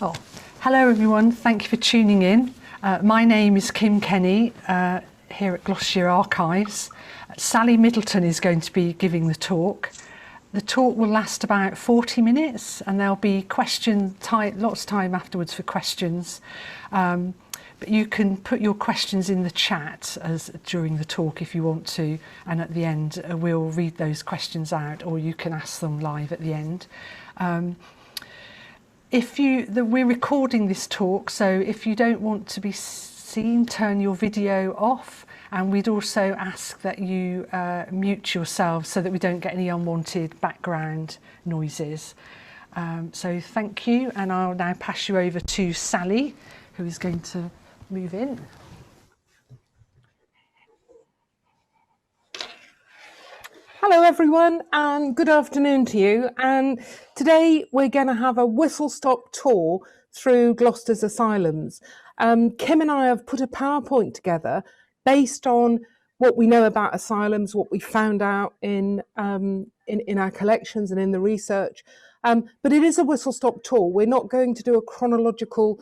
Oh, hello everyone, thank you for tuning in. My name is Kim Kenny here at Gloucestershire Archives. Sally Middleton is going to be giving the talk. The talk will last about 40 minutes and there'll be lots of time afterwards for questions. But you can put your questions in the chat during the talk if you want to, and at the end we'll read those questions out, or you can ask them live at the end. We're recording this talk, so if you don't want to be seen, turn your video off, and we'd also ask that you mute yourselves so that we don't get any unwanted background noises. So thank you, and I'll now pass you over to Sally, who is going to move in. Hello everyone, and good afternoon to you. And today we're going to have a whistle-stop tour through Gloucester's asylums. Kim and I have put a PowerPoint together based on what we know about asylums, what we found out in our collections and in the research. But it is a whistle-stop tour. We're not going to do a chronological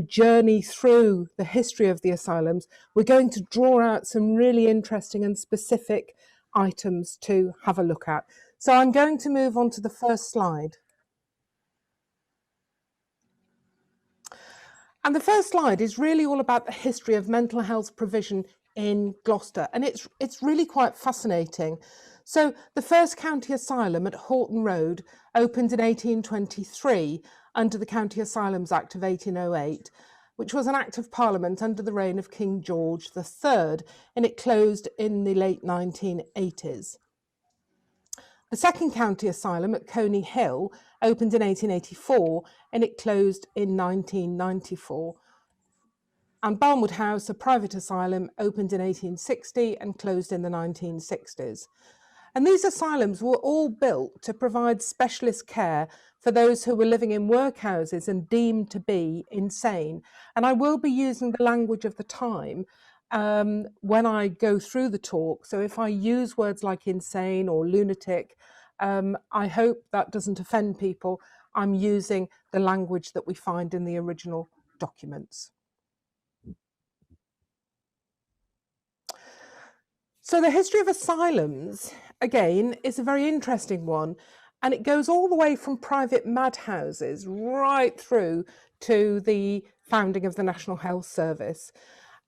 journey through the history of the asylums. We're going to draw out some really interesting and specific items to have a look at. So I'm going to move on to the first slide. And the first slide is really all about the history of mental health provision in Gloucester, and it's really quite fascinating. So the first county asylum at Horton Road opened in 1823 under the County Asylums Act of 1808, which was an act of parliament under the reign of King George III, and it closed in the late 1980s. The second county asylum at Coney Hill opened in 1884 and it closed in 1994. And Barnwood House, a private asylum, opened in 1860 and closed in the 1960s. And these asylums were all built to provide specialist care for those who were living in workhouses and deemed to be insane. And I will be using the language of the time when I go through the talk. So if I use words like insane or lunatic, I hope that doesn't offend people. I'm using the language that we find in the original documents. So the history of asylums, again, is a very interesting one, and it goes all the way from private madhouses right through to the founding of the National Health Service.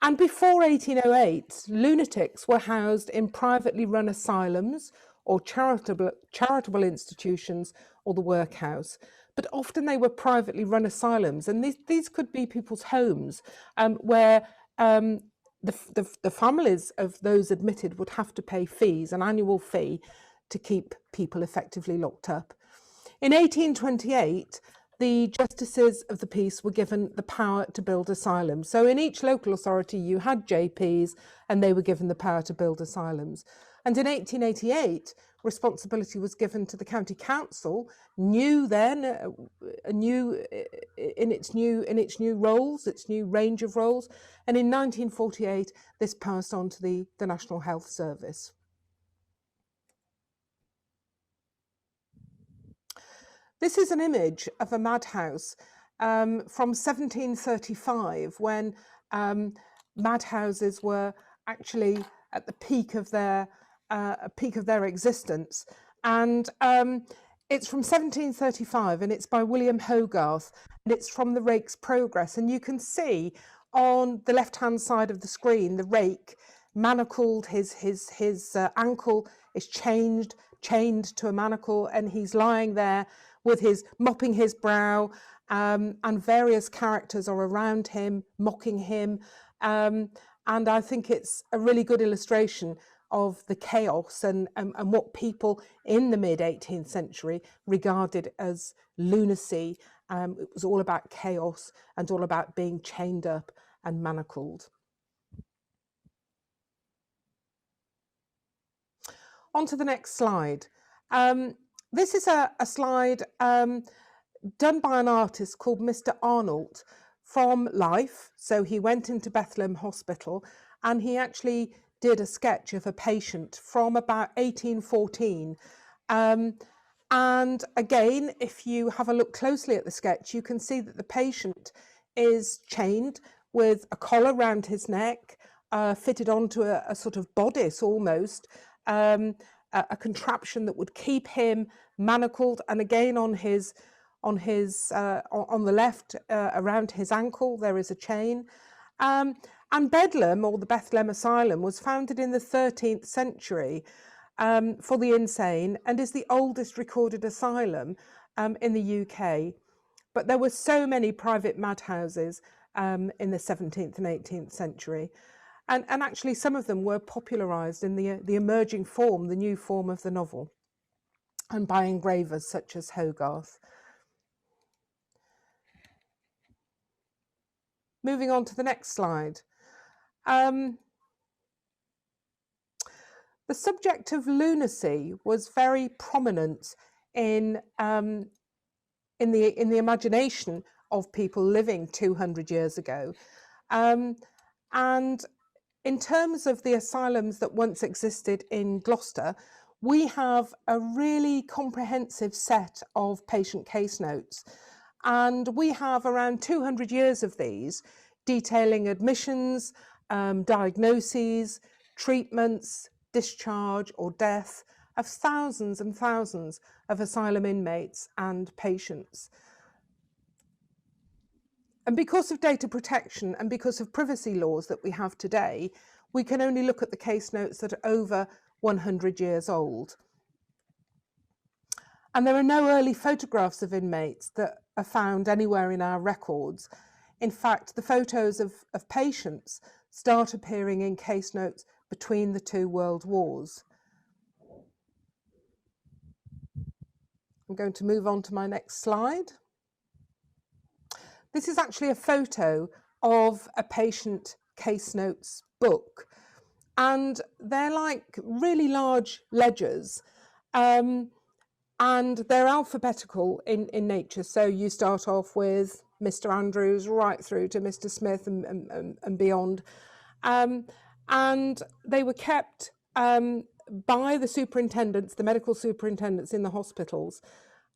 And before 1808, lunatics were housed in privately run asylums or charitable institutions or the workhouse. But often they were privately run asylums, and these could be people's homes where the families of those admitted would have to pay fees, an annual fee, to keep people effectively locked up. In 1828, the justices of the peace were given the power to build asylums. So in each local authority, you had JPs, and they were given the power to build asylums. And in 1888, responsibility was given to the county council, new then, in its new roles, its new range of roles. And in 1948, this passed on to the National Health Service. This is an image of a madhouse from 1735, when madhouses were actually at the peak of their existence, and it's from 1735, and it's by William Hogarth, and it's from the Rake's Progress. And you can see on the left-hand side of the screen the rake manacled. His ankle is chained to a manacle, and he's lying there with mopping his brow, and various characters are around him mocking him, and I think it's a really good illustration of the chaos and what people in the mid-18th century regarded as lunacy. It was all about chaos and all about being chained up and manacled. On to the next slide. This is a slide done by an artist called Mr. Arnalt from life. So he went into Bethlem Hospital and he actually did a sketch of a patient from about 1814. And again, if you have a look closely at the sketch, you can see that the patient is chained with a collar round his neck, fitted onto a sort of bodice almost, a contraption that would keep him manacled, and again on the left, around his ankle, there is a chain. And Bedlam, or the Bethlem Asylum, was founded in the 13th century for the insane, and is the oldest recorded asylum in the UK. But there were so many private madhouses in the 17th and 18th century. And actually some of them were popularised in the emerging form, the new form of the novel, and by engravers such as Hogarth. Moving on to the next slide. The subject of lunacy was very prominent in the imagination of people living 200 years ago. And in terms of the asylums that once existed in Gloucester, we have a really comprehensive set of patient case notes. And we have around 200 years of these, detailing admissions, diagnoses, treatments, discharge or death of thousands and thousands of asylum inmates and patients. And because of data protection and because of privacy laws that we have today, we can only look at the case notes that are over 100 years old. And there are no early photographs of inmates that are found anywhere in our records. In fact, the photos of patients start appearing in case notes between the two world wars. I'm going to move on to my next slide. This is actually a photo of a patient case notes book, and they're like really large ledgers, and they're alphabetical in nature. So you start off with Mr. Andrews right through to Mr. Smith and beyond. And they were kept by the superintendents, the medical superintendents in the hospitals.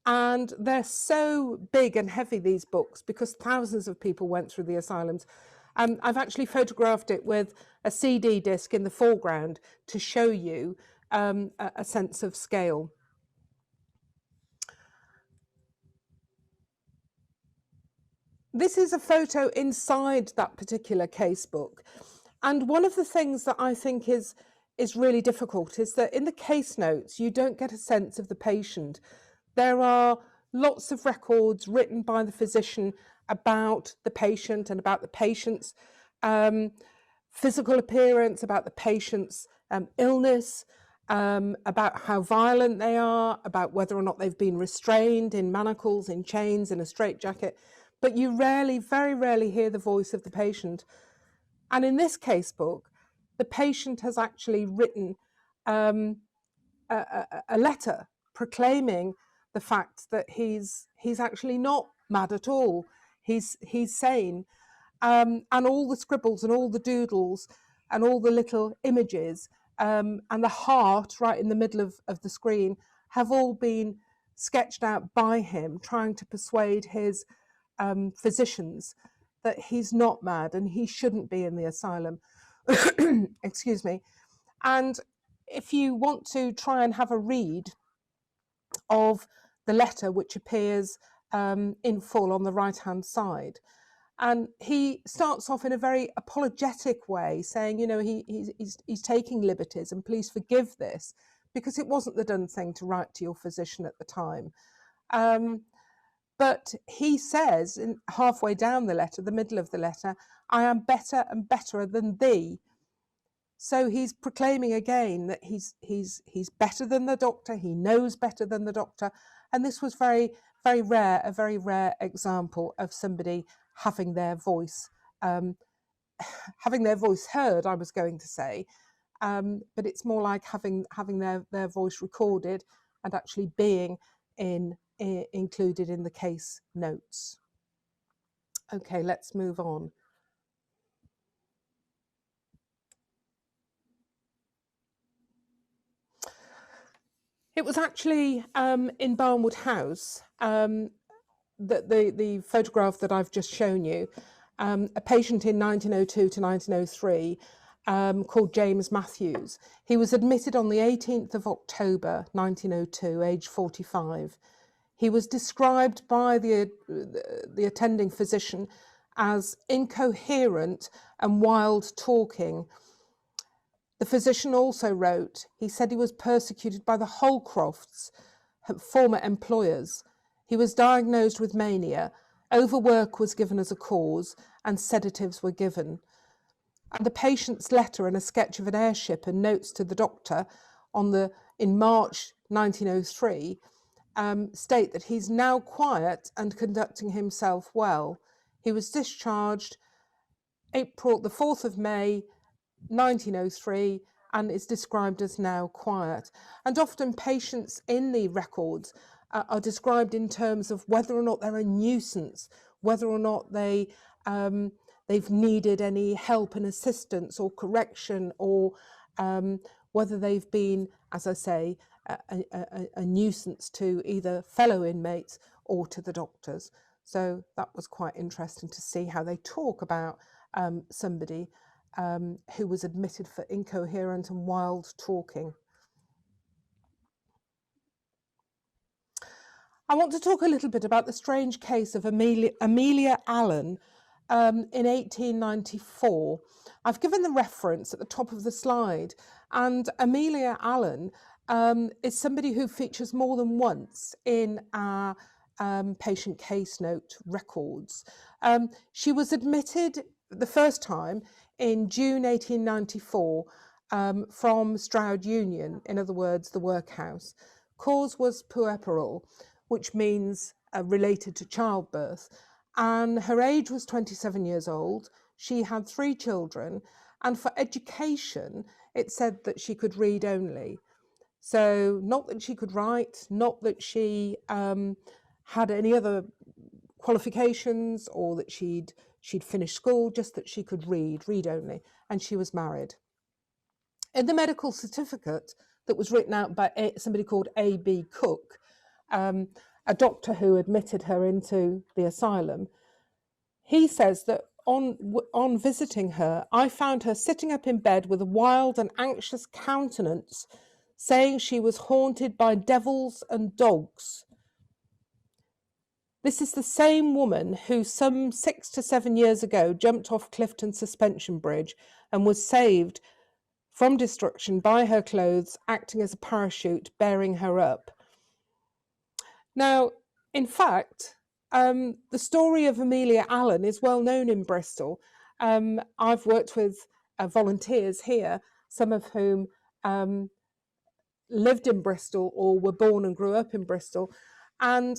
And they're so big and heavy, these books, because thousands of people went through the asylums. I've actually photographed it with a CD disc in the foreground to show you a sense of scale. This is a photo inside that particular casebook. And one of the things that I think is really difficult is that in the case notes, you don't get a sense of the patient. There are lots of records written by the physician about the patient and about the patient's physical appearance, about the patient's illness, about how violent they are, about whether or not they've been restrained in manacles, in chains, in a straitjacket. But you rarely, very rarely hear the voice of the patient. And in this casebook, the patient has actually written a letter proclaiming the fact that he's actually not mad at all. He's sane. And all the scribbles and all the doodles and all the little images and the heart right in the middle of the screen have all been sketched out by him, trying to persuade his physicians that he's not mad and he shouldn't be in the asylum. Excuse me. And if you want to try and have a read of the letter, which appears in full on the right-hand side, and he starts off in a very apologetic way, saying, you know, he's taking liberties and please forgive this, because it wasn't the done thing to write to your physician at the time. But he says, halfway down the letter, the middle of the letter, I am better and betterer than thee. So he's proclaiming again that he's better than the doctor, he knows better than the doctor. And this was very, very rare, a very rare example of somebody having their voice heard, I was going to say. But it's more like having their voice recorded and actually being included in the case notes. Okay, let's move on. It was actually in Barnwood House, that the photograph that I've just shown you, a patient in 1902 to 1903 called James Matthews. He was admitted on the 18th of October 1902, age 45. He was described by the attending physician as incoherent and wild talking. The physician also wrote, he said he was persecuted by the Holcrofts, former employers. He was diagnosed with mania, overwork was given as a cause, and sedatives were given. And the patient's letter and a sketch of an airship and notes to the doctor in March 1903 state that he's now quiet and conducting himself well. He was discharged the 4th of May 1903 and is described as now quiet. And often patients in the records are described in terms of whether or not they're a nuisance, whether or not they've needed any help and assistance or correction, or whether they've been, as I say, a nuisance to either fellow inmates or to the doctors. So that was quite interesting to see how they talk about somebody who was admitted for incoherent and wild talking. I want to talk a little bit about the strange case of Amelia Allen in 1894. I've given the reference at the top of the slide, and Amelia Allen is somebody who features more than once in our patient case note records. She was admitted the first time in June 1894 from Stroud Union, in other words, the workhouse. Cause was puerperal, which means related to childbirth, and her age was 27 years old. She had 3 children, and for education, it said that she could read only. So not that she could write, not that she had any other qualifications or that she'd finished school, just that she could read only, and she was married. In the medical certificate that was written out by somebody called A.B. Cook, a doctor who admitted her into the asylum, he says that on visiting her, I found her sitting up in bed with a wild and anxious countenance, saying she was haunted by devils and dogs. This is the same woman who some 6 to 7 years ago jumped off Clifton Suspension Bridge and was saved from destruction by her clothes acting as a parachute bearing her up. Now, in fact, the story of Amelia Allen is well known in Bristol. I've worked with volunteers here, some of whom lived in Bristol or were born and grew up in Bristol. And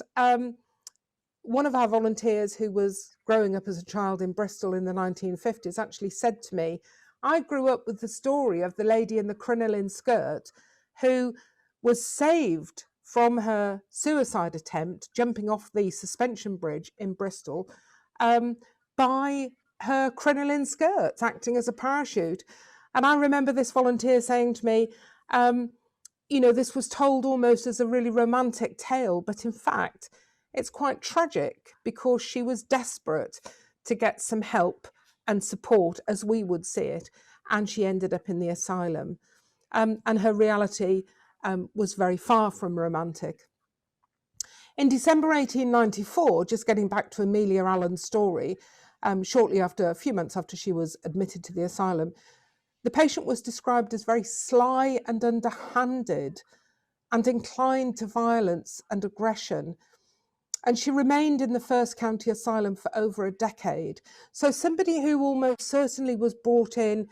one of our volunteers who was growing up as a child in Bristol in the 1950s actually said to me, I grew up with the story of the lady in the crinoline skirt who was saved from her suicide attempt, jumping off the suspension bridge in Bristol, by her crinoline skirts acting as a parachute. And I remember this volunteer saying to me, you know, this was told almost as a really romantic tale, but in fact, it's quite tragic because she was desperate to get some help and support, as we would see it, and she ended up in the asylum. And her reality was very far from romantic. In December 1894, just getting back to Amelia Allen's story, shortly after, a few months after she was admitted to the asylum, the patient was described as very sly and underhanded and inclined to violence and aggression. And she remained in the First County Asylum for over a decade. So somebody who almost certainly was brought in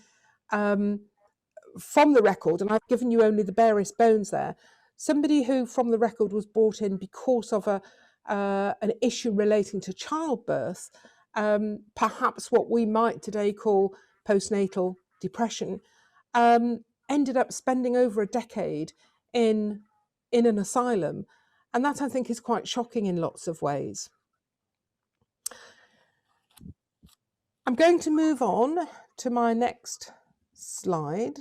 from the record, and I've given you only the barest bones there, somebody who from the record was brought in because of an issue relating to childbirth, perhaps what we might today call postnatal depression, ended up spending over a decade in an asylum. And that, I think, is quite shocking in lots of ways. I'm going to move on to my next slide.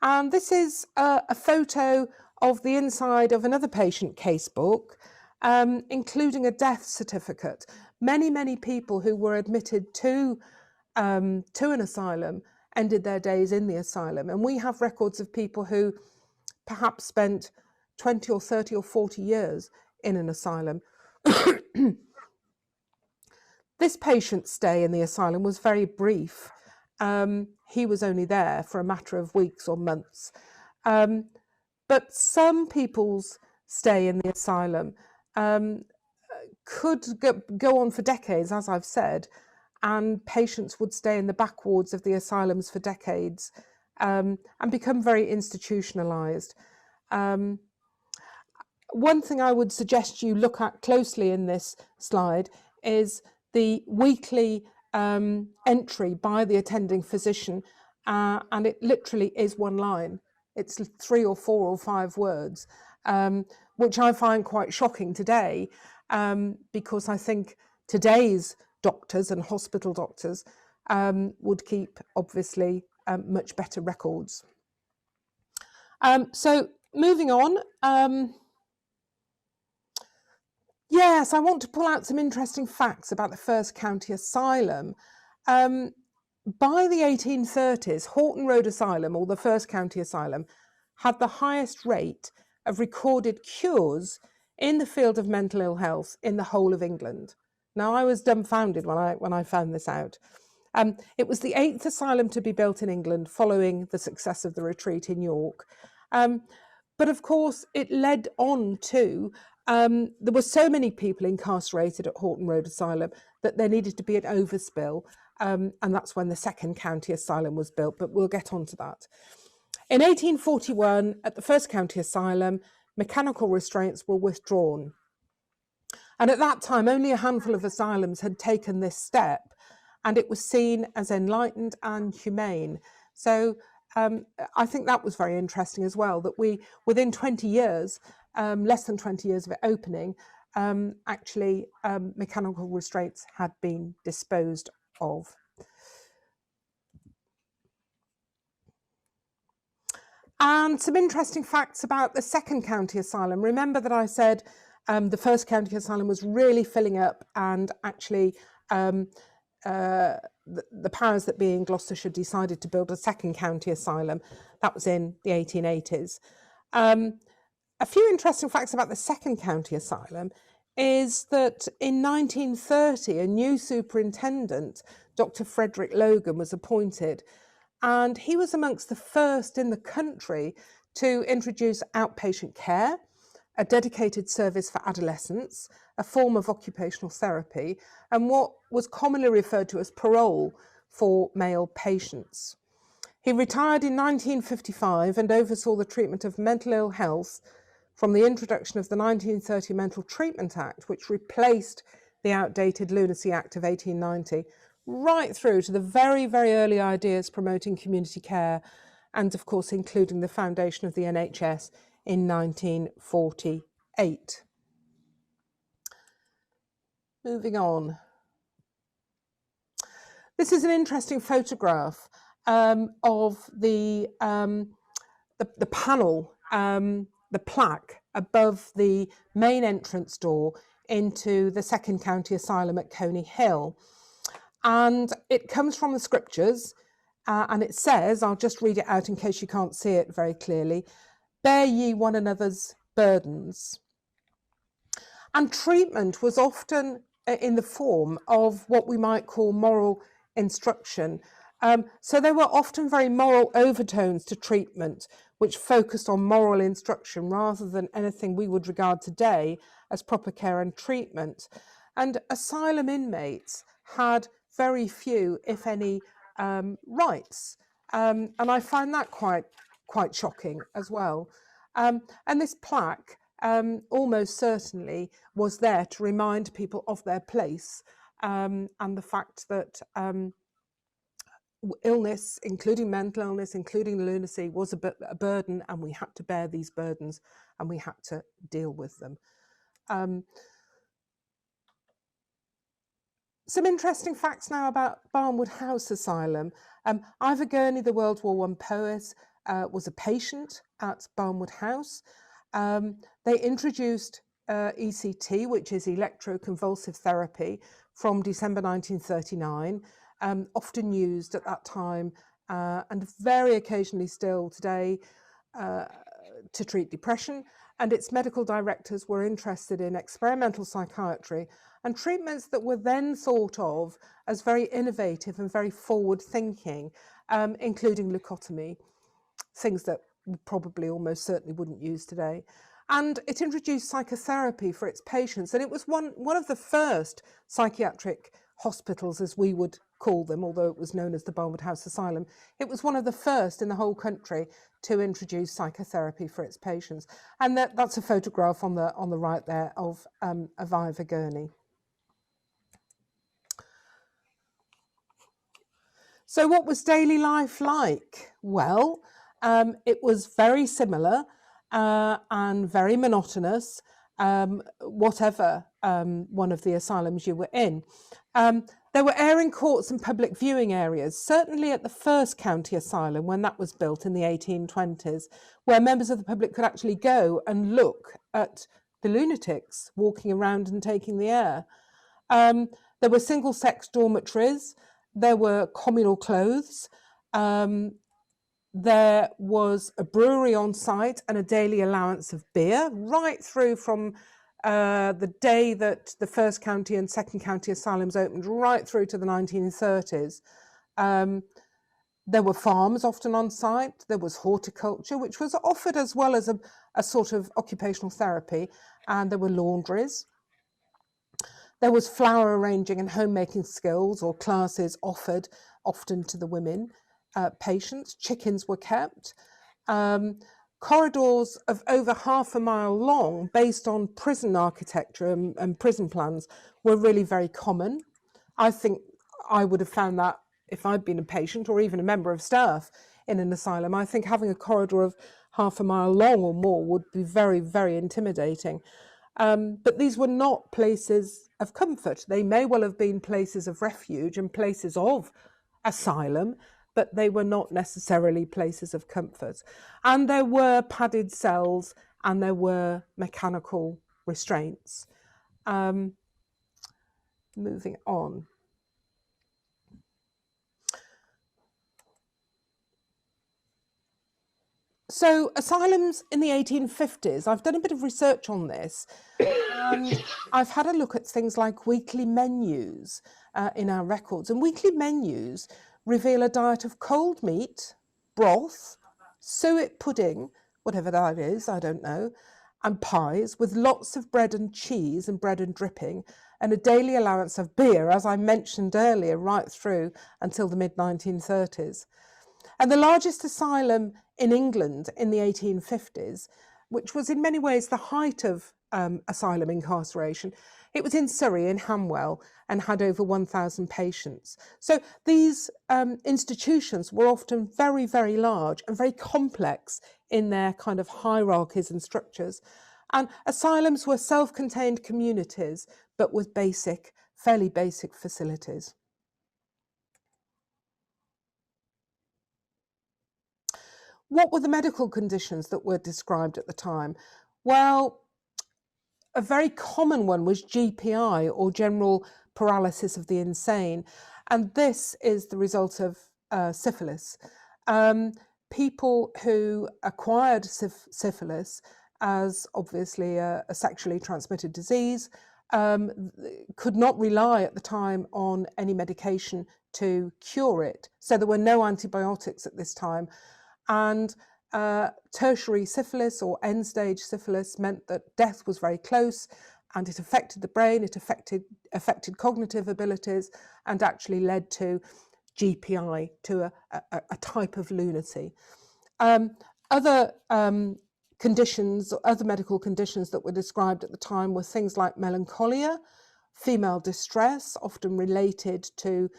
And this is a photo of the inside of another patient casebook, including a death certificate. Many people who were admitted to an asylum ended their days in the asylum. And we have records of people who perhaps spent 20 or 30 or 40 years in an asylum. This patient's stay in the asylum was very brief. He was only there for a matter of weeks or months. But some people's stay in the asylum could go on for decades, as I've said, and patients would stay in the back wards of the asylums for decades and become very institutionalized. One thing I would suggest you look at closely in this slide is the weekly entry by the attending physician, and it literally is one line. It's 3 or 4 or 5 words, which I find quite shocking today, because I think today's doctors and hospital doctors would keep, obviously, much better records. So moving on. Yes, I want to pull out some interesting facts about the first county asylum. By the 1830s, Horton Road Asylum, or the first county asylum, had the highest rate of recorded cures in the field of mental ill health in the whole of England. Now, I was dumbfounded when I found this out. It was the 8th asylum to be built in England following the success of the retreat in York. But of course, it led on to there were so many people incarcerated at Horton Road Asylum that there needed to be an overspill, and that's when the second county asylum was built, but we'll get on to that. In 1841, at the first county asylum, mechanical restraints were withdrawn. And at that time, only a handful of asylums had taken this step, and it was seen as enlightened and humane. So I think that was very interesting as well, that we, within 20 years, less than 20 years of it opening, actually mechanical restraints had been disposed of. And some interesting facts about the second county asylum. Remember that I said the first county asylum was really filling up, and actually the powers that be in Gloucestershire decided to build a second county asylum. That was in the 1880s. A few interesting facts about the second county asylum is that in 1930, a new superintendent, Dr. Frederick Logan, was appointed, and he was amongst the first in the country to introduce outpatient care, a dedicated service for adolescents, a form of occupational therapy, and what was commonly referred to as parole for male patients. He retired in 1955 and oversaw the treatment of mental ill health from the introduction of the 1930 Mental Treatment Act, which replaced the outdated Lunacy Act of 1890, right through to the very, very early ideas promoting community care, and of course including the foundation of the NHS in 1948. Moving on. This is an interesting photograph of the panel, the plaque above the main entrance door into the second county asylum at Coney Hill. And it comes from the scriptures, and it says, I'll just read it out in case you can't see it very clearly, "Bear ye one another's burdens." And treatment was often in the form of what we might call moral instruction. So there were often very moral overtones to treatment, which focused on moral instruction rather than anything we would regard today as proper care and treatment. And asylum inmates had very few, if any, rights. And I find that quite shocking as well. And this plaque almost certainly was there to remind people of their place, and the fact that illness, including mental illness, including lunacy, was a burden, and we had to bear these burdens and we had to deal with them. Some interesting facts now about Barnwood House Asylum. Ivor Gurney, the World War I poet, was a patient at Barnwood House. They introduced ECT, which is electroconvulsive therapy, from December 1939, often used at that time and very occasionally still today to treat depression. And its medical directors were interested in experimental psychiatry and treatments that were then thought of as very innovative and very forward-thinking, including leucotomy, things that we probably almost certainly wouldn't use today. And it introduced psychotherapy for its patients. And it was one of the first psychiatric hospitals, as we would call them, although it was known as the Barnwood House Asylum. It was one of the first in the whole country to introduce psychotherapy for its patients. And that's a photograph on the right there of Aviva Gurney. So what was daily life like? Well, it was very similar and very monotonous, whatever one of the asylums you were in. There were airing courts and public viewing areas, certainly at the first county asylum when that was built in the 1820s, where members of the public could actually go and look at the lunatics walking around and taking the air. There were single-sex dormitories, there were communal clothes, there was a brewery on site and a daily allowance of beer, right through from the day that the first county and second county asylums opened, right through to the 1930s. There were farms often on site. There was horticulture, which was offered as well as a sort of occupational therapy, and there were laundries. There was flower arranging and homemaking skills or classes offered often to the women patients. Chickens were kept. Corridors of over half a mile long, based on prison architecture and prison plans, were really very common. I think I would have found that if I'd been a patient or even a member of staff in an asylum. I think having a corridor of half a mile long or more would be very, very intimidating. But these were not places of comfort. They may well have been places of refuge and places of asylum, but they were not necessarily places of comfort. And there were padded cells and there were mechanical restraints. Moving on. So asylums in the 1850s, I've done a bit of research on this, and I've had a look at things like weekly menus in our records. And weekly menus reveal a diet of cold meat, broth, suet pudding, whatever that is, I don't know, and pies, with lots of bread and cheese and bread and dripping, and a daily allowance of beer, as I mentioned earlier, right through until the mid-1930s. And the largest asylum in England in the 1850s, which was in many ways the height of asylum incarceration, it was in Surrey, in Hamwell, and had over 1,000 patients. So these institutions were often very, very large and very complex in their kind of hierarchies and structures. And asylums were self-contained communities, but with basic, fairly basic facilities. What were the medical conditions that were described at the time? Well, a very common one was GPI, or general paralysis of the insane. And this is the result of syphilis. People who acquired syphilis as obviously a sexually transmitted disease could not rely at the time on any medication to cure it. So there were no antibiotics at this time. And tertiary syphilis or end-stage syphilis meant that death was very close, and it affected the brain, it affected cognitive abilities, and actually led to GPI, to a type of lunacy. Other conditions, other medical conditions that were described at the time were things like melancholia, female distress, often related to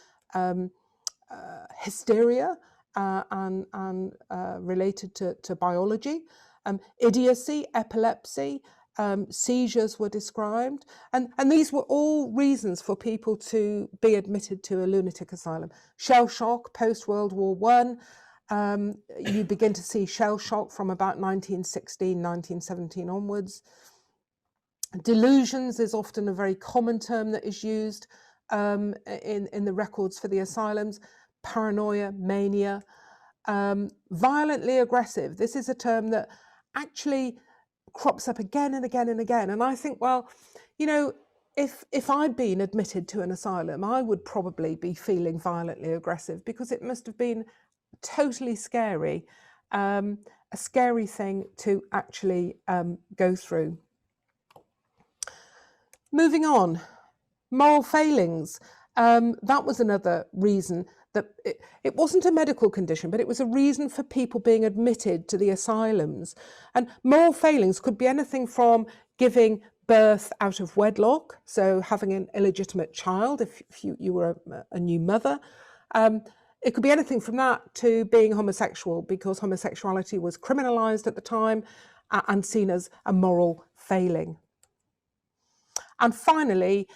hysteria, and related to biology, idiocy, epilepsy, seizures were described, and these were all reasons for people to be admitted to a lunatic asylum. Shell shock post-World War you begin to see shell shock from about 1916, 1917 onwards. Delusions is often a very common term that is used in the records for the asylums. Paranoia, mania, violently aggressive. This is a term that actually crops up again and again and again. And I think, well, you know, if I'd been admitted to an asylum, I would probably be feeling violently aggressive, because it must have been totally scary, a scary thing to actually go through. Moving on, moral failings. That was another reason that it wasn't a medical condition, but it was a reason for people being admitted to the asylums. And moral failings could be anything from giving birth out of wedlock, so having an illegitimate child if you were a new mother. It could be anything from that to being homosexual, because homosexuality was criminalised at the time and seen as a moral failing. And finally,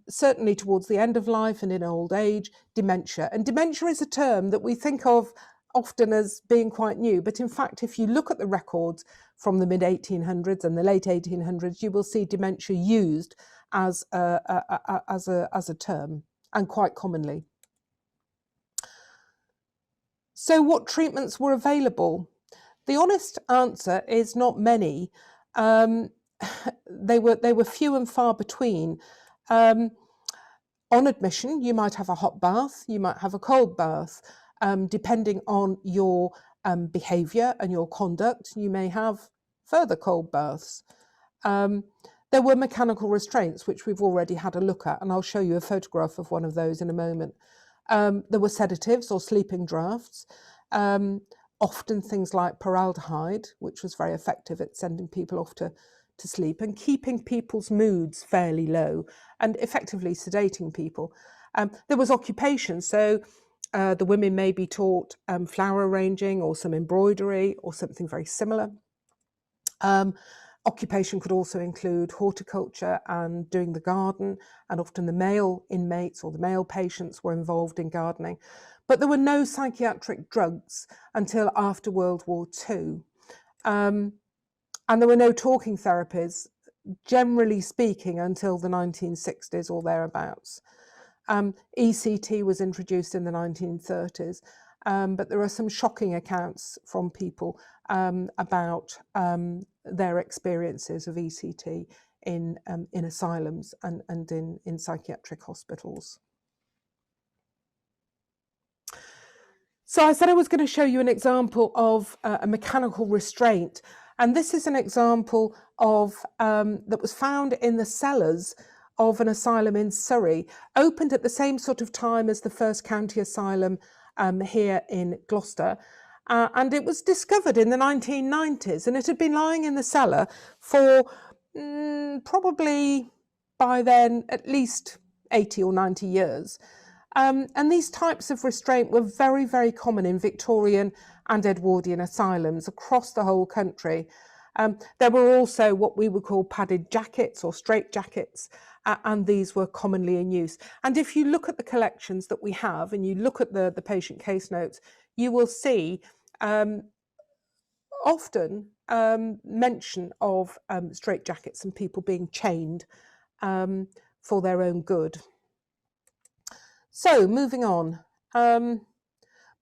certainly towards the end of life and in old age, dementia. And dementia is a term that we think of often as being quite new, but in fact, if you look at the records from the mid-1800s and the late 1800s, you will see dementia used as a term, and quite commonly. So what treatments were available? The honest answer is not many. They were few and far between. On admission, you might have a hot bath, you might have a cold bath. Depending on your behaviour and your conduct, you may have further cold baths. There were mechanical restraints, which we've already had a look at, and I'll show you a photograph of one of those in a moment. There were sedatives or sleeping draughts, often things like paraldehyde, which was very effective at sending people off to sleep and keeping people's moods fairly low and effectively sedating people. There was occupation, so the women may be taught flower arranging or some embroidery or something very similar. Occupation could also include horticulture and doing the garden, and often the male inmates or the male patients were involved in gardening. But there were no psychiatric drugs until after World War II. And there were no talking therapies, generally speaking, until the 1960s or thereabouts. ECT was introduced in the 1930s, but there are some shocking accounts from people about their experiences of ECT in asylums and in psychiatric hospitals. So I said I was going to show you an example of a mechanical restraint. And this is an example of that was found in the cellars of an asylum in Surrey, opened at the same sort of time as the first county asylum here in Gloucester. And it was discovered in the 1990s, and it had been lying in the cellar for probably by then at least 80 or 90 years. And these types of restraint were very, very common in Victorian and Edwardian asylums across the whole country. There were also what we would call padded jackets or straight jackets, and these were commonly in use. And if you look at the collections that we have and you look at the patient case notes, you will see often mention of straight jackets and people being chained for their own good. So moving on.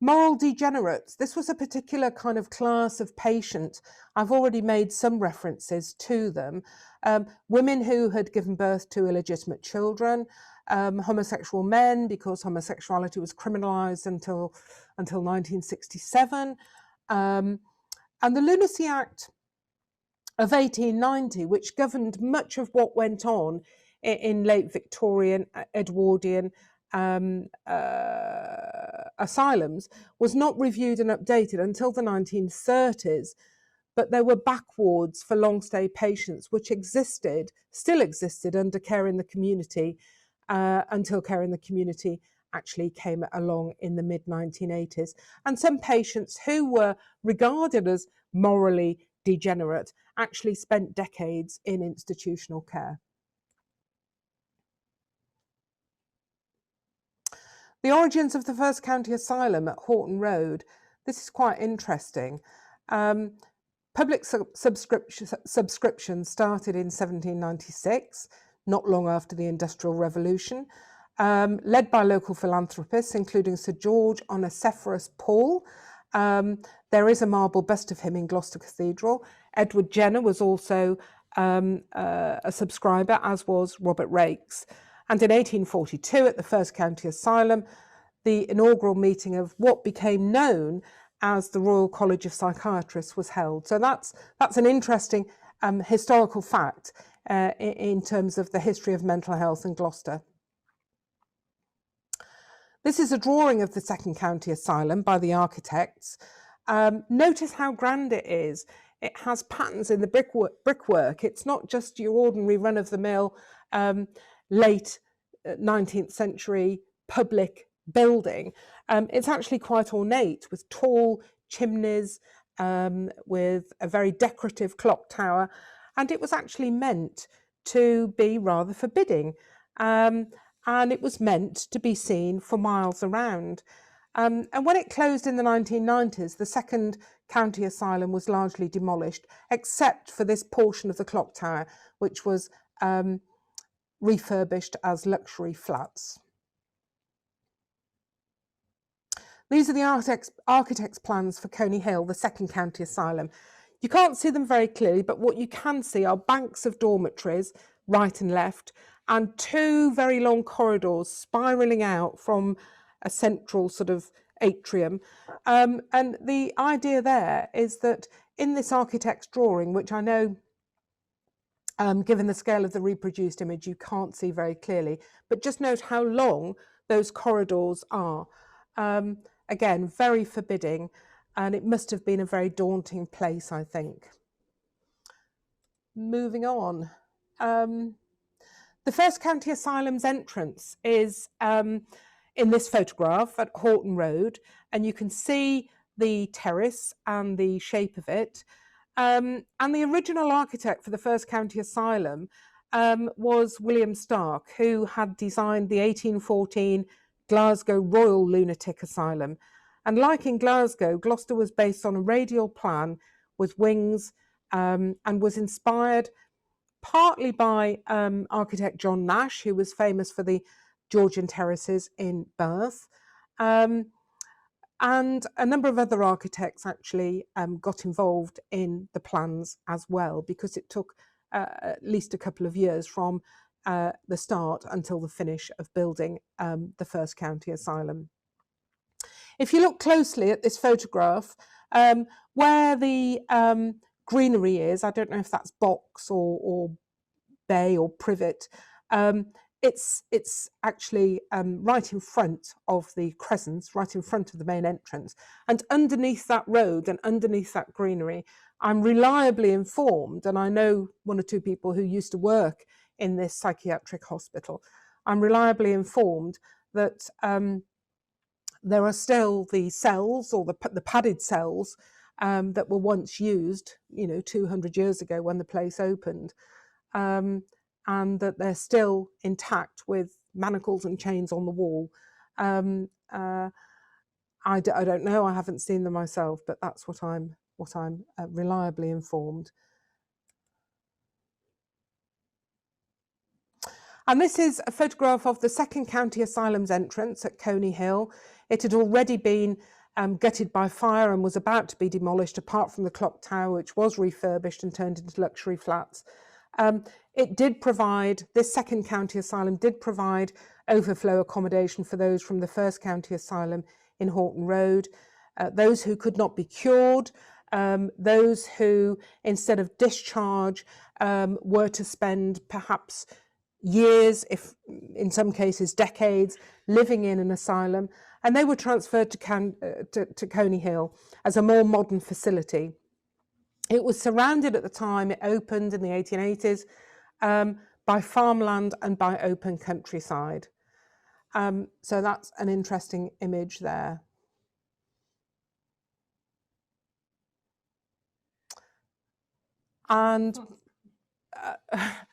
Moral degenerates. This was a particular kind of class of patient. I've already made some references to them. Women who had given birth to illegitimate children, homosexual men, because homosexuality was criminalised until 1967, and the Lunacy Act of 1890, which governed much of what went on in late Victorian, Edwardian asylums, was not reviewed and updated until the 1930s, but there were backwards for long stay patients which still existed under care in the community until care in the community actually came along in the mid-1980s. And some patients who were regarded as morally degenerate actually spent decades in institutional care. The origins of the first county asylum at Horton Road. this is quite interesting. Public subscription started in 1796, not long after the Industrial Revolution, led by local philanthropists, including Sir George Onesiphorus Paul. There is a marble bust of him in Gloucester Cathedral. Edward Jenner was also a subscriber, as was Robert Rakes. And in 1842, at the First County Asylum, the inaugural meeting of what became known as the Royal College of Psychiatrists was held. So that's an interesting historical fact in terms of the history of mental health in Gloucester. This is a drawing of the Second County Asylum by the architects. Notice how grand it is. It has patterns in the brickwork. It's not just your ordinary run-of-the-mill late 19th century public building. It's actually quite ornate, with tall chimneys, with a very decorative clock tower, and it was actually meant to be rather forbidding, and it was meant to be seen for miles around. And when it closed in the 1990s, the Second County Asylum was largely demolished, except for this portion of the clock tower, which was refurbished as luxury flats. These are the architect's plans for Coney Hill, the Second County Asylum. You can't see them very clearly, but what you can see are banks of dormitories, right and left, and two very long corridors spiralling out from a central sort of atrium. And the idea there is that in this architect's drawing, which I know, given the scale of the reproduced image, you can't see very clearly, but just note how long those corridors are. Again, very forbidding, and it must have been a very daunting place, I think. Moving on. The First County Asylum's entrance is in this photograph at Horton Road, and you can see the terrace and the shape of it. And the original architect for the First County Asylum was William Stark, who had designed the 1814 Glasgow Royal Lunatic Asylum. And like in Glasgow, Gloucester was based on a radial plan with wings and was inspired partly by architect John Nash, who was famous for the Georgian terraces in Bath. And a number of other architects actually got involved in the plans as well, because it took at least a couple of years from the start until the finish of building the First County Asylum. If you look closely at this photograph, where the greenery is, I don't know if that's box or bay or privet, it's actually right in front of the crescents, right in front of the main entrance. And underneath that road and underneath that greenery, I'm reliably informed, and I know one or two people who used to work in this psychiatric hospital, I'm reliably informed that there are still the cells, or the padded cells, that were once used, 200 years ago when the place opened, and that they're still intact with manacles and chains on the wall. I don't know, I haven't seen them myself, but that's what I'm reliably informed. And this is a photograph of the Second County Asylum's entrance at Coney Hill. It had already been gutted by fire and was about to be demolished, apart from the clock tower, which was refurbished and turned into luxury flats. It did provide, this Second County Asylum did provide overflow accommodation for those from the First County Asylum in Horton Road, those who could not be cured, those who, instead of discharge, were to spend perhaps years, if in some cases decades, living in an asylum, and they were transferred to Coney Hill as a more modern facility. It was surrounded at the time it opened in the 1880s by farmland and by open countryside. So that's an interesting image there. And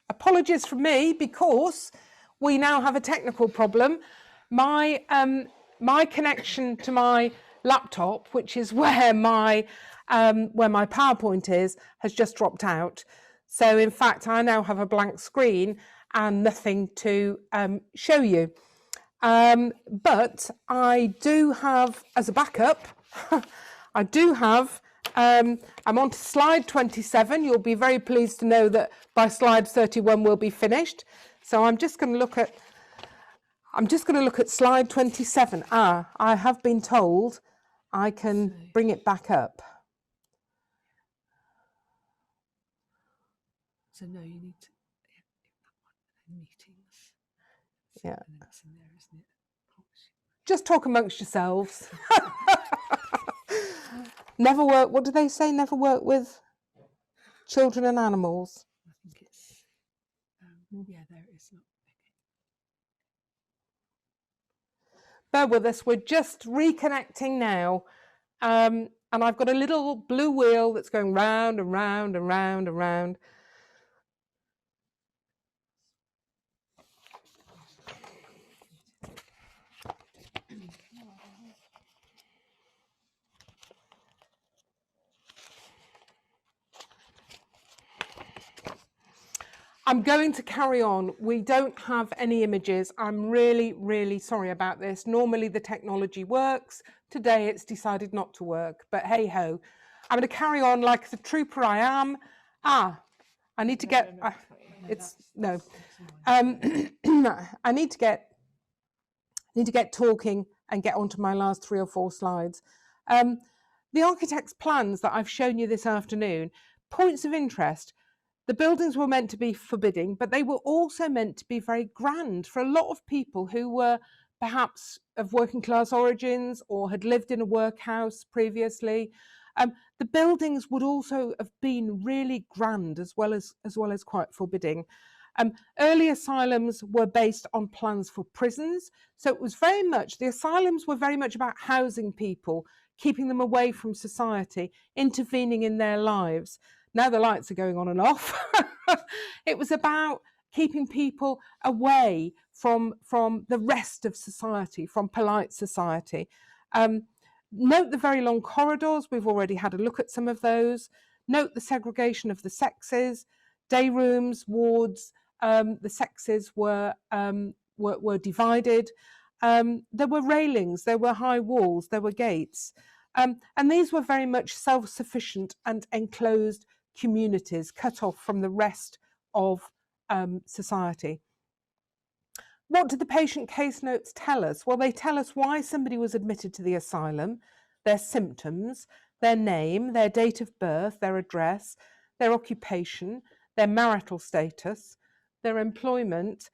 apologies from me, because we now have a technical problem. My connection to my laptop, which is where my PowerPoint is, has just dropped out. So in fact, I now have a blank screen and nothing to show you. But I do have, as a backup, I do have, I'm on to slide 27. You'll be very pleased to know that by slide 31 we'll be finished. So I'm just going to look at slide 27. I have been told I can bring it back up. So no, you need to meetings. Yeah. That's in there, isn't it? Just talk amongst yourselves. Never work, what do they say? Never work with children and animals. I think it's, yeah, there it is. Bear with us, we're just reconnecting now. And I've got a little blue wheel that's going round and round and round and round. I'm going to carry on. We don't have any images. I'm really, really sorry about this. Normally the technology works. Today it's decided not to work, but hey ho. I'm going to carry on like the trooper I am. I need to get, I need to get talking and get onto my last 3 or 4 slides. The architect's plans that I've shown you this afternoon, points of interest. The buildings were meant to be forbidding, but they were also meant to be very grand for a lot of people who were perhaps of working class origins or had lived in a workhouse previously. The buildings would also have been really grand as well as quite forbidding. Early asylums were based on plans for prisons, so it was very much, the asylums were very much about housing people, keeping them away from society, intervening in their lives. Now the lights are going on and off. It was about keeping people away from the rest of society, from polite society. Note the very long corridors. We've already had a look at some of those. Note the segregation of the sexes, day rooms, wards. The sexes were divided. There were railings, there were high walls, there were gates. And these were very much self-sufficient and enclosed communities cut off from the rest of society. What did the patient case notes tell us? Well, they tell us why somebody was admitted to the asylum, their symptoms, their name, their date of birth, their address, their occupation, their marital status, their employment,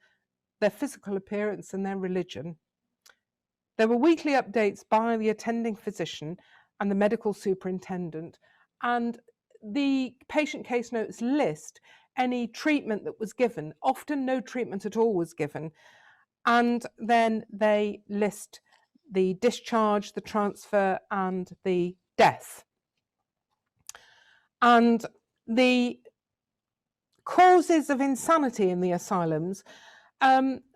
their physical appearance, and their religion. There were weekly updates by the attending physician and the medical superintendent, and the patient case notes list any treatment that was given. Often no treatment at all was given. And then they list the discharge, the transfer, and the death. And the causes of insanity in the asylums,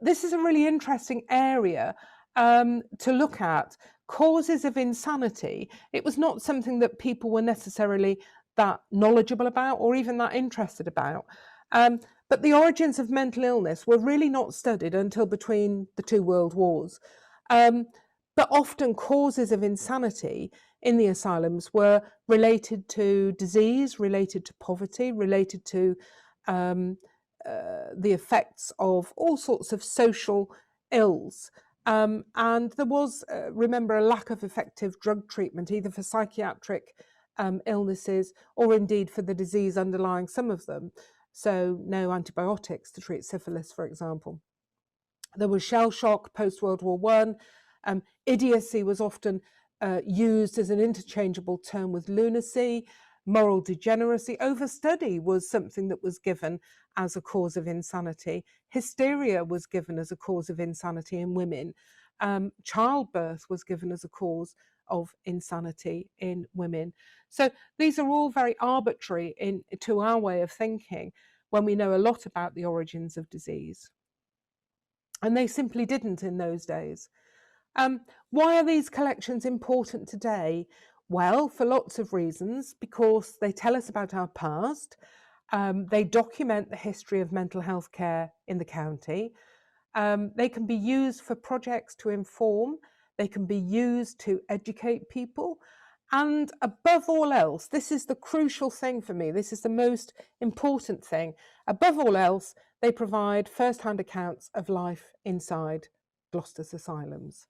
this is a really interesting area to look at. Causes of insanity, it was not something that people were necessarily that knowledgeable about or even that interested about. But the origins of mental illness were really not studied until between the 2 world wars. But often causes of insanity in the asylums were related to disease, related to poverty, related to the effects of all sorts of social ills. And there was, remember, a lack of effective drug treatment, either for psychiatric illnesses or indeed for the disease underlying some of them. So no antibiotics to treat syphilis, for example. There was shell shock post-World War I. Idiocy was often used as an interchangeable term with lunacy. Moral degeneracy. Overstudy was something that was given as a cause of insanity. Hysteria was given as a cause of insanity in women. Childbirth was given as a cause of insanity in women. So these are all very arbitrary to our way of thinking when we know a lot about the origins of disease. And they simply didn't in those days. Why are these collections important today? Well, for lots of reasons, because they tell us about our past, they document the history of mental health care in the county. They can be used for projects to inform, they can be used to educate people, and above all else, this is the crucial thing for me, this is the most important thing, above all else, they provide first-hand accounts of life inside Gloucester's asylums.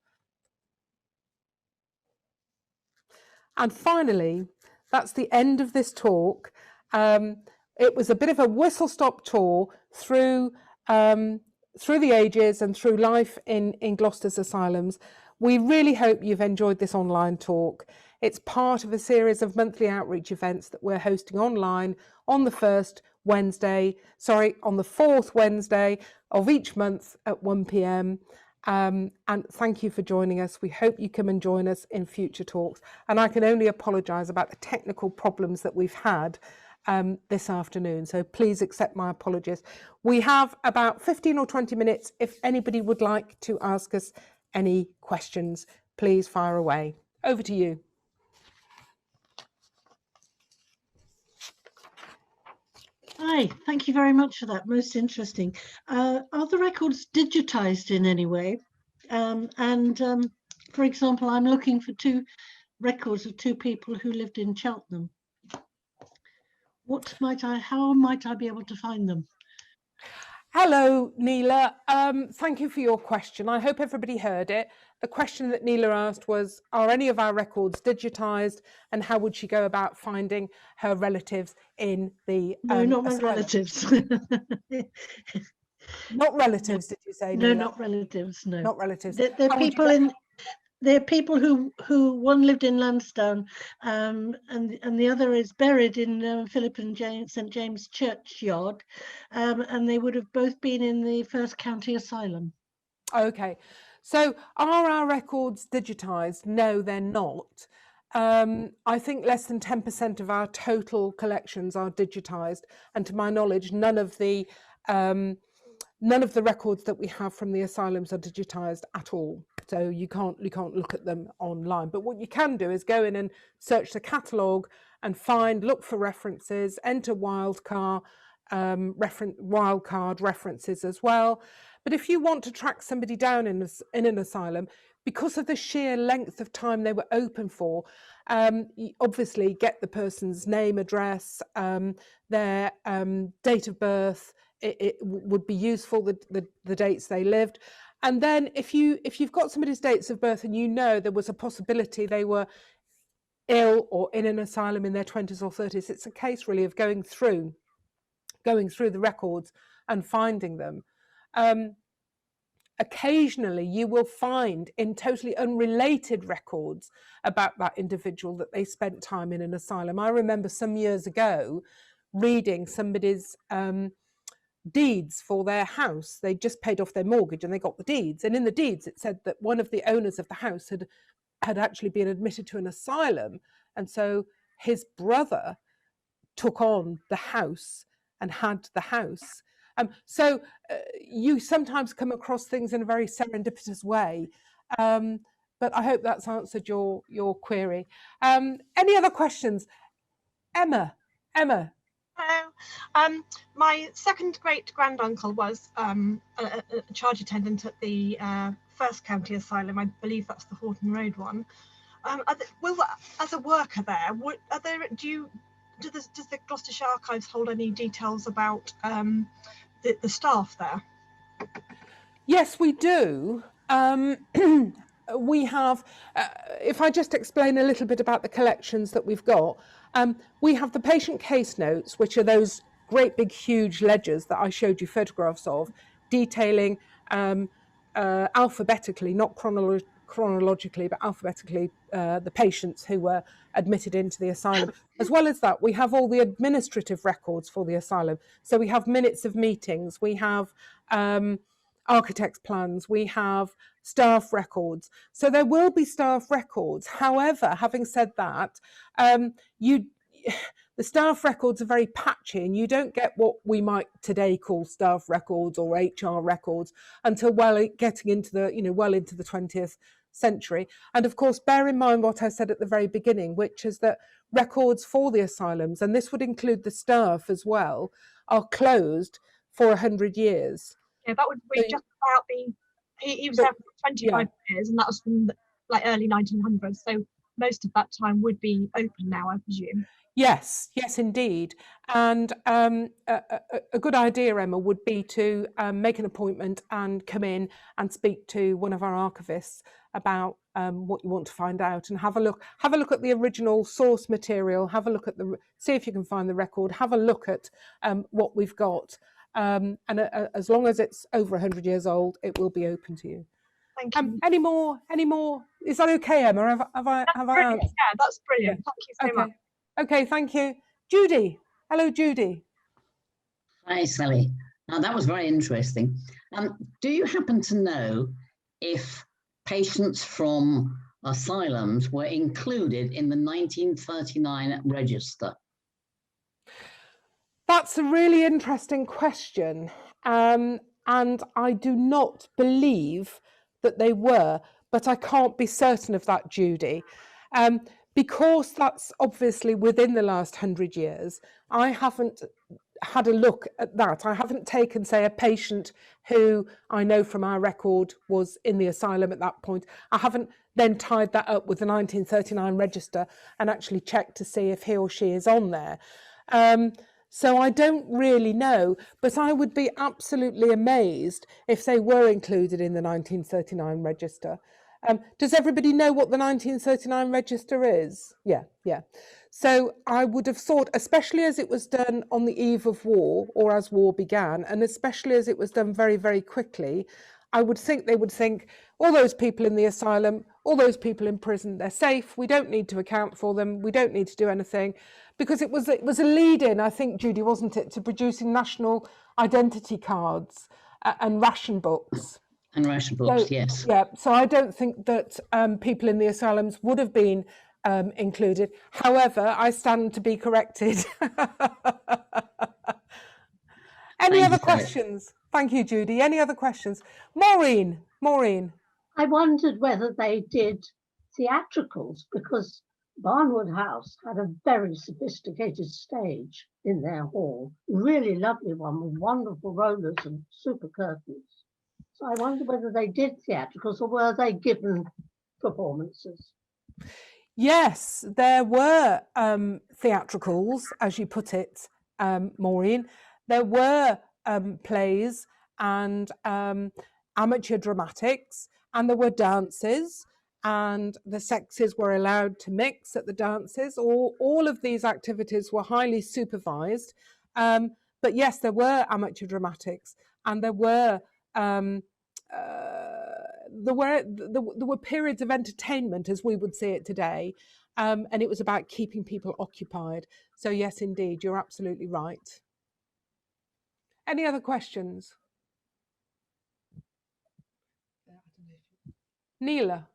And finally, that's the end of this talk. It was a bit of a whistle-stop tour through the ages and through life in Gloucester's asylums. We really hope you've enjoyed this online talk. It's part of a series of monthly outreach events that we're hosting online on the fourth Wednesday of each month at 1 p.m. And thank you for joining us. We hope you come and join us in future talks. And I can only apologise about the technical problems that we've had this afternoon. So please accept my apologies. We have about 15 or 20 minutes. If anybody would like to ask us any questions, please fire away. Over to you. Hi, thank you very much for that. Most interesting. Are the records digitized in any way? For example, I'm looking for two records of two people who lived in Cheltenham. How might I be able to find them? Hello, Neela. Thank you for your question. I hope everybody heard it. The question that Neela asked was, are any of our records digitised, and how would she go about finding her relatives in the No, not my asylum? relatives. Not relatives, did you say, No, Neela? not relatives, no. Not relatives. They're people who one lived in Lansdowne, and the other is buried in Philip and St James Churchyard, and they would have both been in the First County Asylum. Okay, so are our records digitised? No, they're not. I think less than 10% of our total collections are digitised, and to my knowledge, none of the records that we have from the asylums are digitised at all. So you can't look at them online. But what you can do is go in and search the catalogue and look for references, enter wildcard references as well. But if you want to track somebody down in an asylum, because of the sheer length of time they were open for, you obviously get the person's name, address, their date of birth. It would be useful, the dates they lived. And then if you've got somebody's dates of birth and you know there was a possibility they were ill or in an asylum in their 20s or 30s, it's a case really of going through the records and finding them. Occasionally you will find in totally unrelated records about that individual that they spent time in an asylum. I remember some years ago reading somebody's deeds for their house. They just paid off their mortgage and they got the deeds, and in the deeds it said that one of the owners of the house had actually been admitted to an asylum, and so his brother took on the house and had the house. So you sometimes come across things in a very serendipitous way, but I hope that's answered your query. Any other questions? Emma. Hello. My second great granduncle was a charge attendant at the First County Asylum. I believe that's the Horton Road one. As a worker there, does the Gloucestershire Archives hold any details about the staff there? Yes, we do. We have, if I just explain a little bit about the collections that we've got, we have the patient case notes, which are those great big huge ledgers that I showed you photographs of, detailing alphabetically, not chronologically, but alphabetically, the patients who were admitted into the asylum. As well as that, we have all the administrative records for the asylum. So we have minutes of meetings, we have architect's plans, we have staff records. So there will be staff records. However, having said that, the staff records are very patchy, and you don't get what we might today call staff records or HR records until well into the 20th century. And of course, bear in mind what I said at the very beginning, which is that records for the asylums, and this would include the staff as well, are closed for 100 years. Yeah, that would be So, just about the. He was there for 25 years, and that was from like early 1900s. So most of that time would be open now, I presume. yes, indeed. And a good idea, Emma, would be to make an appointment and come in and speak to one of our archivists about what you want to find out, and have a look at the original source material, have a look at see if you can find the record, have a look at what we've got. And as long as it's over 100 years old, it will be open to you. Thank you. Any more? Is that okay, Emma? Have I answered? Yeah, that's brilliant. Yeah. Thank you so much. Okay, thank you. Judy. Hello, Judy. Hi, Sally. Now, that was very interesting. Do you happen to know if patients from asylums were included in the 1939 register? That's a really interesting question. And I do not believe that they were, but I can't be certain of that, Judy. Because that's obviously within the last 100 years, I haven't had a look at that. I haven't taken, say, a patient who I know from our record was in the asylum at that point. I haven't then tied that up with the 1939 register and actually checked to see if he or she is on there. So I don't really know, but I would be absolutely amazed if they were included in the 1939 register. Does everybody know what the 1939 register is? Yeah. So I would have thought, especially as it was done on the eve of war, or as war began, and especially as it was done very, very quickly, I would think they would think, all those people in the asylum, all those people in prison, they're safe. We don't need to account for them. We don't need to do anything. Because it was a lead-in, I think, Judy, wasn't it, to producing national identity cards and ration books. And ration books, So, yes. Yeah, so I don't think that people in the asylums would have been included. However, I stand to be corrected. Any other questions? Thank you, Judy. Any other questions? Maureen. I wondered whether they did theatricals, because Barnwood House had a very sophisticated stage in their hall, really lovely one with wonderful rollers and super curtains. So I wonder whether they did theatricals or were they given performances? Yes, there were theatricals, as you put it, Maureen. There were plays and amateur dramatics, and there were dances, and the sexes were allowed to mix at the dances. All of these activities were highly supervised. But yes, there were amateur dramatics, and there were periods of entertainment as we would see it today, and it was about keeping people occupied. So yes, indeed, you're absolutely right. Any other questions? Neela,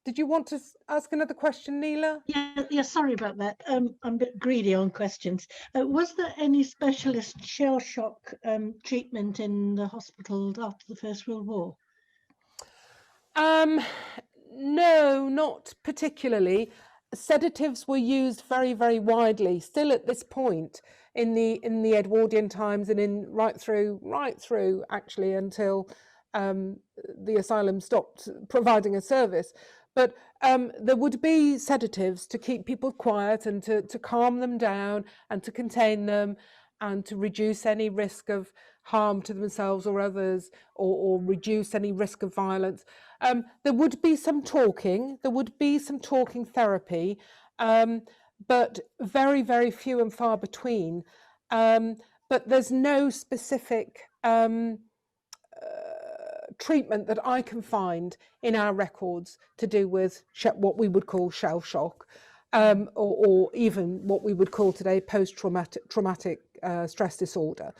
did you want to ask another question, Neela? Yeah, sorry about that. I'm a bit greedy on questions. Was there any specialist shell shock treatment in the hospital after the First World War? No, not particularly. Sedatives were used very, very widely, still at this point in the Edwardian times, and right through actually until the asylum stopped providing a service. But there would be sedatives to keep people quiet and to calm them down and to contain them and to reduce any risk of harm to themselves or others, or reduce any risk of violence. There would be some talking, therapy, but very, very few and far between. But there's no specific treatment that I can find in our records to do with what we would call shell shock, or even what we would call today post-traumatic stress disorder.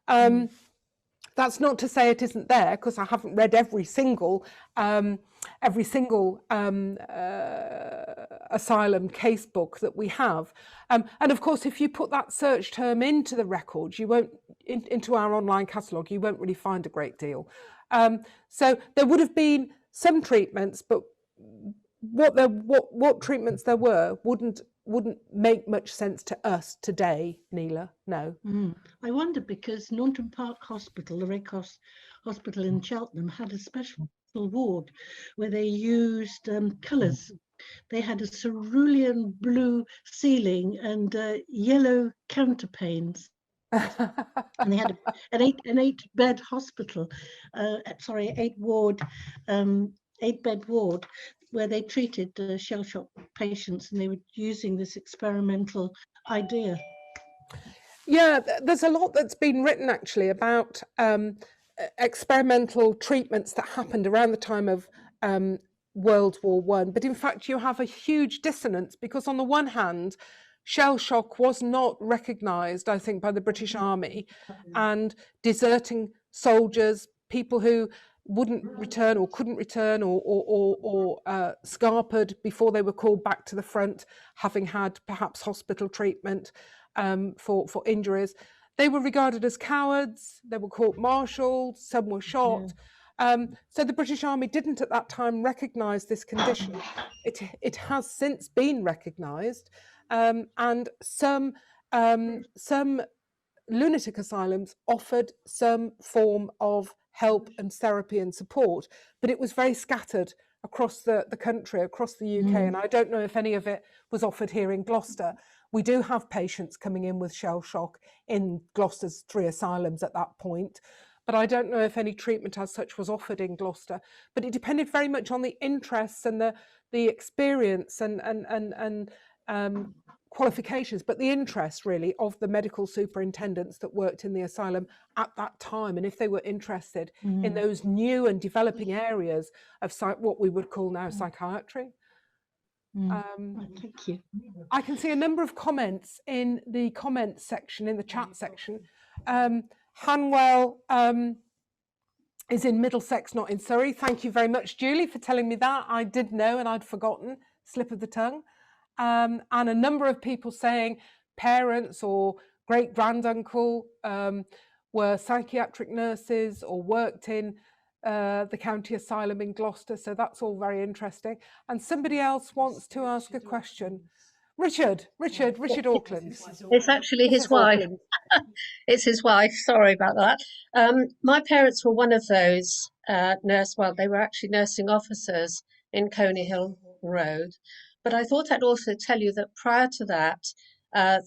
That's not to say it isn't there, because I haven't read every single asylum case book that we have. And of course, if you put that search term into the records, you won't into our online catalogue, you won't really find a great deal. So there would have been some treatments, but what treatments there were wouldn't make much sense to us today, Neela. No. I wonder, because Naunton Park Hospital, the Rake Hospital in Cheltenham, had a special ward where they used colours. They had a cerulean blue ceiling and yellow counterpanes. And they had an eight-bed hospital, eight-bed ward, where they treated shell shock patients, and they were using this experimental idea. Yeah, there's a lot that's been written actually about experimental treatments that happened around the time of World War One. But in fact, you have a huge dissonance, because on the one hand, shell shock was not recognised, I think, by the British Army, and deserting soldiers, people who wouldn't return or couldn't return or scarpered before they were called back to the front, having had perhaps hospital treatment for injuries. They were regarded as cowards, they were court-martialed, some were shot. So the British Army didn't at that time recognise this condition. It has since been recognised, and some lunatic asylums offered some form of help and therapy and support, but it was very scattered across the country, across the UK, and I don't know if any of it was offered here in Gloucester. We do have patients coming in with shell shock in Gloucester's 3 asylums at that point, but I don't know if any treatment as such was offered in Gloucester. But it depended very much on the interests and the experience and qualifications, but the interest really of the medical superintendents that worked in the asylum at that time, and if they were interested in those new and developing areas of what we would call now psychiatry. Thank you. I can see a number of comments in the comments section, in the chat section. Hanwell is in Middlesex, not in Surrey. Thank you very much, Julie, for telling me that. I did know and I'd forgotten, slip of the tongue. And a number of people saying parents or great-granduncle were psychiatric nurses or worked in the county asylum in Gloucester. So that's all very interesting. And somebody else wants to ask a question. Richard Auckland. It's actually his wife. It's his wife. Sorry about that. My parents were one of those they were actually nursing officers in Coney Hill Road. But I thought I'd also tell you that prior to that,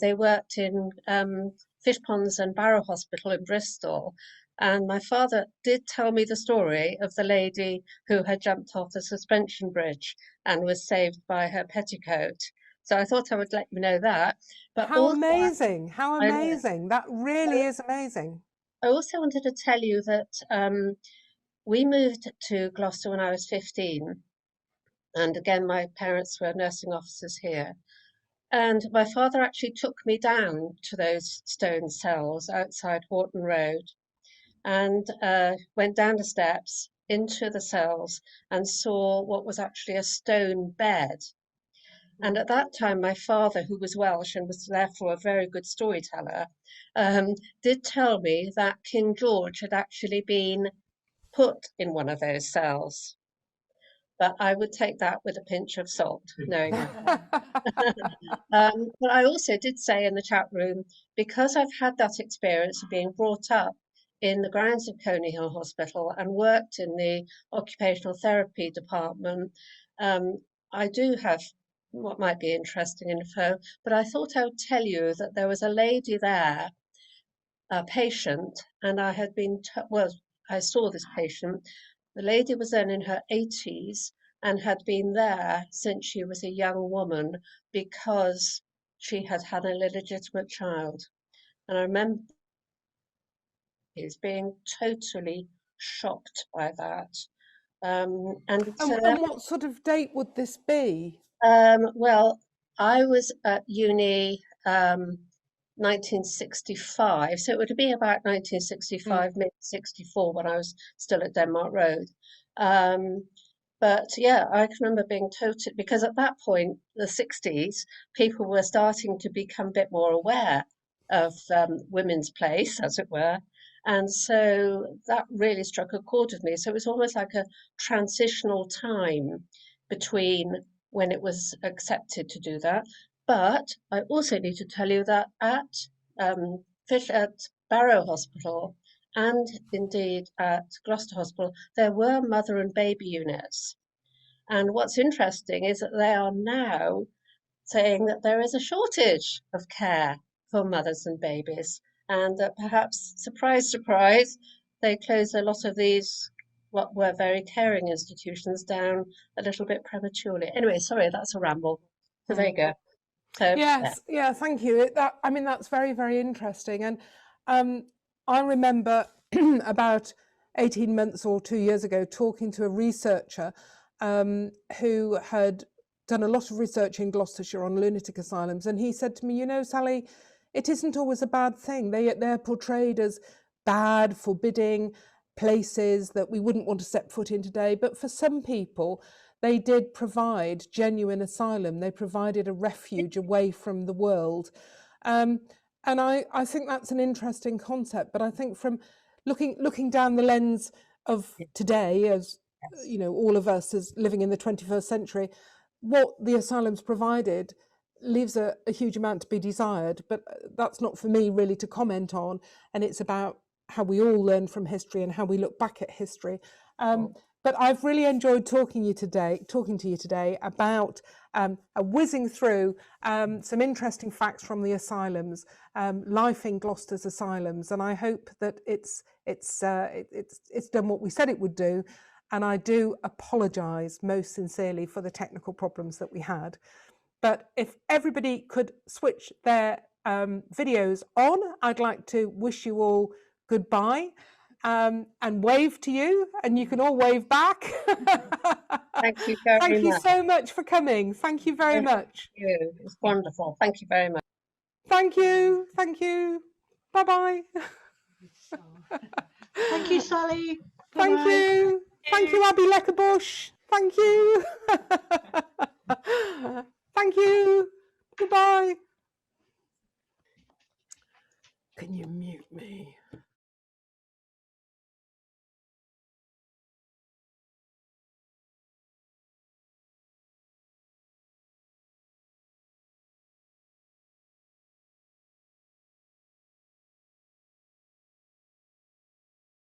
they worked in Fish Ponds and Barrow Hospital in Bristol. And my father did tell me the story of the lady who had jumped off the suspension bridge and was saved by her petticoat. So I thought I would let you know that. But how amazing, how amazing. That really is amazing. I also wanted to tell you that we moved to Gloucester when I was 15. And again, my parents were nursing officers here. And my father actually took me down to those stone cells outside Horton Road and went down the steps into the cells and saw what was actually a stone bed. And at that time, my father, who was Welsh and was therefore a very good storyteller, did tell me that King George had actually been put in one of those cells. But I would take that with a pinch of salt, knowing that. But I also did say in the chat room, because I've had that experience of being brought up in the grounds of Coney Hill Hospital and worked in the occupational therapy department, I do have what might be interesting info, but I thought I would tell you that there was a lady there, a patient, and I had been, I saw this patient. The lady was then in her 80s and had been there since she was a young woman because she had had an illegitimate child. And I remember being totally shocked by that. And what sort of date would this be? Well, I was at uni 1965, so it would be about 1965, maybe 64 when I was still at Denmark Road. But yeah, I can remember being totally, because at that point, the 60s, people were starting to become a bit more aware of women's place, as it were. And so that really struck a chord with me. So it was almost like a transitional time between when it was accepted to do that. But I also need to tell you that at Barrow Hospital and indeed at Gloucester Hospital, there were mother and baby units. And what's interesting is that they are now saying that there is a shortage of care for mothers and babies, and that perhaps, surprise, surprise, they closed a lot of these, what were very caring institutions, down a little bit prematurely. Anyway, sorry, that's a ramble. So there you go. So, Yes, yeah, thank you. I mean, that's very, very interesting. And I remember about 18 months or 2 years ago talking to a researcher who had done a lot of research in Gloucestershire on lunatic asylums. And he said to me, you know, Sally, it isn't always a bad thing. They're portrayed as bad, forbidding places that we wouldn't want to set foot in today. But for some people, they did provide genuine asylum. They provided a refuge away from the world. And I think that's an interesting concept. But I think from looking down the lens of today, as you know, all of us as living in the 21st century, what the asylums provided leaves a huge amount to be desired. But that's not for me really to comment on. And it's about how we all learn from history and how we look back at history. But I've really enjoyed talking to you today about whizzing through some interesting facts from the asylums, life in Gloucester's asylums, and I hope that it's done what we said it would do. And I do apologise most sincerely for the technical problems that we had. But if everybody could switch their videos on, I'd like to wish you all goodbye. And wave to you, and you can all wave back. thank you very much. Thank you so much for coming. Thank you very much. Thank you. It's wonderful. Thank you very much. Thank you. Thank you. Bye-bye. Thank you, Sally. Thank you. Thank you, Abby Leckerbush. Thank you. Thank you.